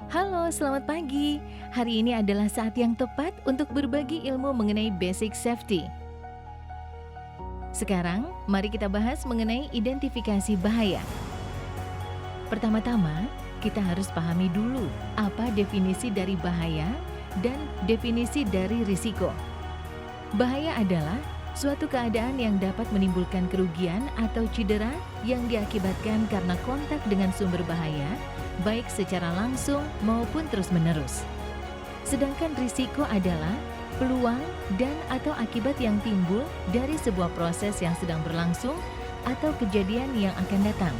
Halo, selamat pagi. Hari ini adalah saat yang tepat untuk berbagi ilmu mengenai basic safety. Sekarang, mari kita bahas mengenai identifikasi bahaya. Pertama-tama, kita harus pahami dulu apa definisi dari bahaya dan definisi dari risiko. Bahaya adalah suatu keadaan yang dapat menimbulkan kerugian atau cedera yang diakibatkan karena kontak dengan sumber bahaya, baik secara langsung maupun terus-menerus. Sedangkan risiko adalah peluang dan atau akibat yang timbul dari sebuah proses yang sedang berlangsung atau kejadian yang akan datang.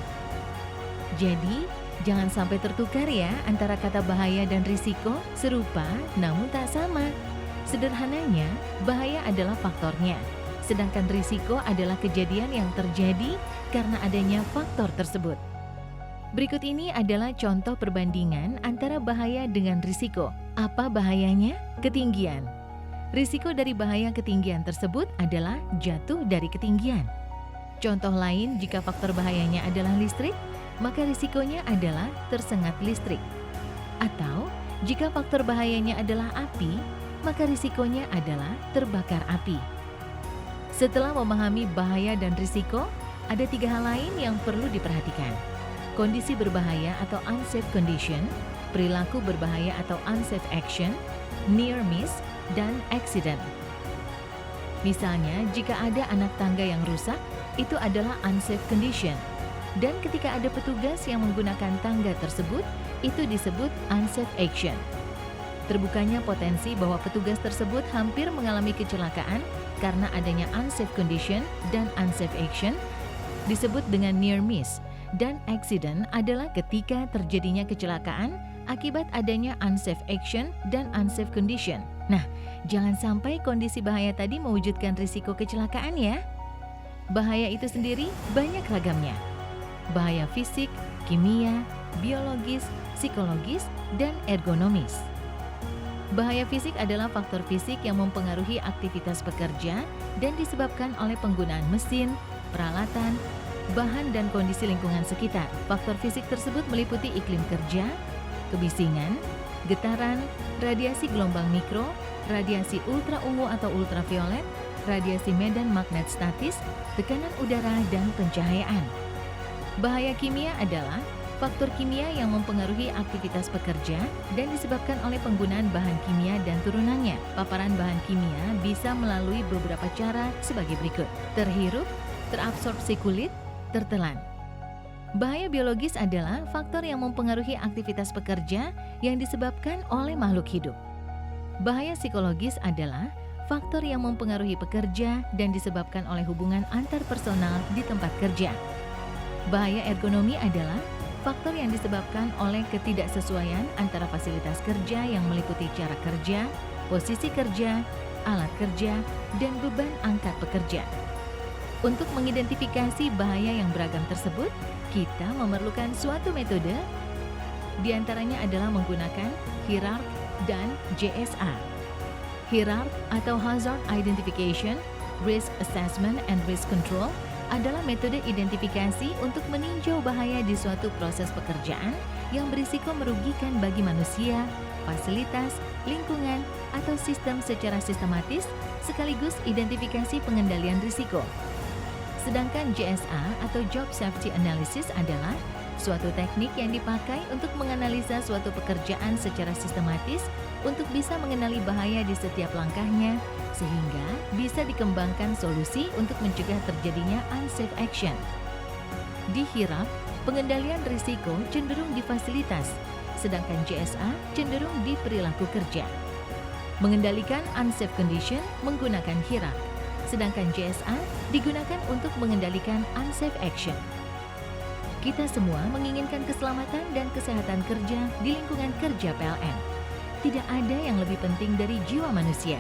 Jadi, jangan sampai tertukar ya antara kata bahaya dan risiko, serupa namun tak sama. Sederhananya, bahaya adalah faktornya, sedangkan risiko adalah kejadian yang terjadi karena adanya faktor tersebut. Berikut ini adalah contoh perbandingan antara bahaya dengan risiko. Apa bahayanya? Ketinggian. Risiko dari bahaya ketinggian tersebut adalah jatuh dari ketinggian. Contoh lain, jika faktor bahayanya adalah listrik, maka risikonya adalah tersengat listrik. Atau, jika faktor bahayanya adalah api, maka risikonya adalah terbakar api. Setelah memahami bahaya dan risiko, ada 3 hal lain yang perlu diperhatikan. Kondisi berbahaya atau unsafe condition, perilaku berbahaya atau unsafe action, near miss, dan accident. Misalnya, jika ada anak tangga yang rusak, itu adalah unsafe condition. Dan ketika ada petugas yang menggunakan tangga tersebut, itu disebut unsafe action. Terbukanya potensi bahwa petugas tersebut hampir mengalami kecelakaan karena adanya unsafe condition dan unsafe action disebut dengan near miss, dan accident adalah ketika terjadinya kecelakaan akibat adanya unsafe action dan unsafe condition. Nah, jangan sampai kondisi bahaya tadi mewujudkan risiko kecelakaan ya. Bahaya itu sendiri banyak ragamnya. Bahaya fisik, kimia, biologis, psikologis, dan ergonomis. Bahaya fisik adalah faktor fisik yang mempengaruhi aktivitas pekerja dan disebabkan oleh penggunaan mesin, peralatan, bahan, dan kondisi lingkungan sekitar. Faktor fisik tersebut meliputi iklim kerja, kebisingan, getaran, radiasi gelombang mikro, radiasi ultra ungu atau ultraviolet, radiasi medan magnet statis, tekanan udara, dan pencahayaan. Bahaya kimia adalah faktor kimia yang mempengaruhi aktivitas pekerja dan disebabkan oleh penggunaan bahan kimia dan turunannya. Paparan bahan kimia bisa melalui beberapa cara sebagai berikut: terhirup, terabsorpsi kulit, tertelan. Bahaya biologis adalah faktor yang mempengaruhi aktivitas pekerja yang disebabkan oleh makhluk hidup. Bahaya psikologis adalah faktor yang mempengaruhi pekerja dan disebabkan oleh hubungan antar personal di tempat kerja. Bahaya ergonomi adalah faktor yang disebabkan oleh ketidaksesuaian antara fasilitas kerja yang meliputi cara kerja, posisi kerja, alat kerja, dan beban angkat pekerja. Untuk mengidentifikasi bahaya yang beragam tersebut, kita memerlukan suatu metode. Di antaranya adalah menggunakan hierark dan JSA. Hierark atau Hazard Identification, Risk Assessment, and Risk Control adalah metode identifikasi untuk meninjau bahaya di suatu proses pekerjaan yang berisiko merugikan bagi manusia, fasilitas, lingkungan, atau sistem secara sistematis, sekaligus identifikasi pengendalian risiko. Sedangkan JSA atau Job Safety Analysis adalah suatu teknik yang dipakai untuk menganalisa suatu pekerjaan secara sistematis untuk bisa mengenali bahaya di setiap langkahnya, sehingga bisa dikembangkan solusi untuk mencegah terjadinya unsafe action. Di hierark, pengendalian risiko cenderung di fasilitas, sedangkan JSA cenderung di perilaku kerja. Mengendalikan unsafe condition menggunakan hierark, sedangkan JSA digunakan untuk mengendalikan unsafe action. Kita semua menginginkan keselamatan dan kesehatan kerja di lingkungan kerja PLN. Tidak ada yang lebih penting dari jiwa manusia.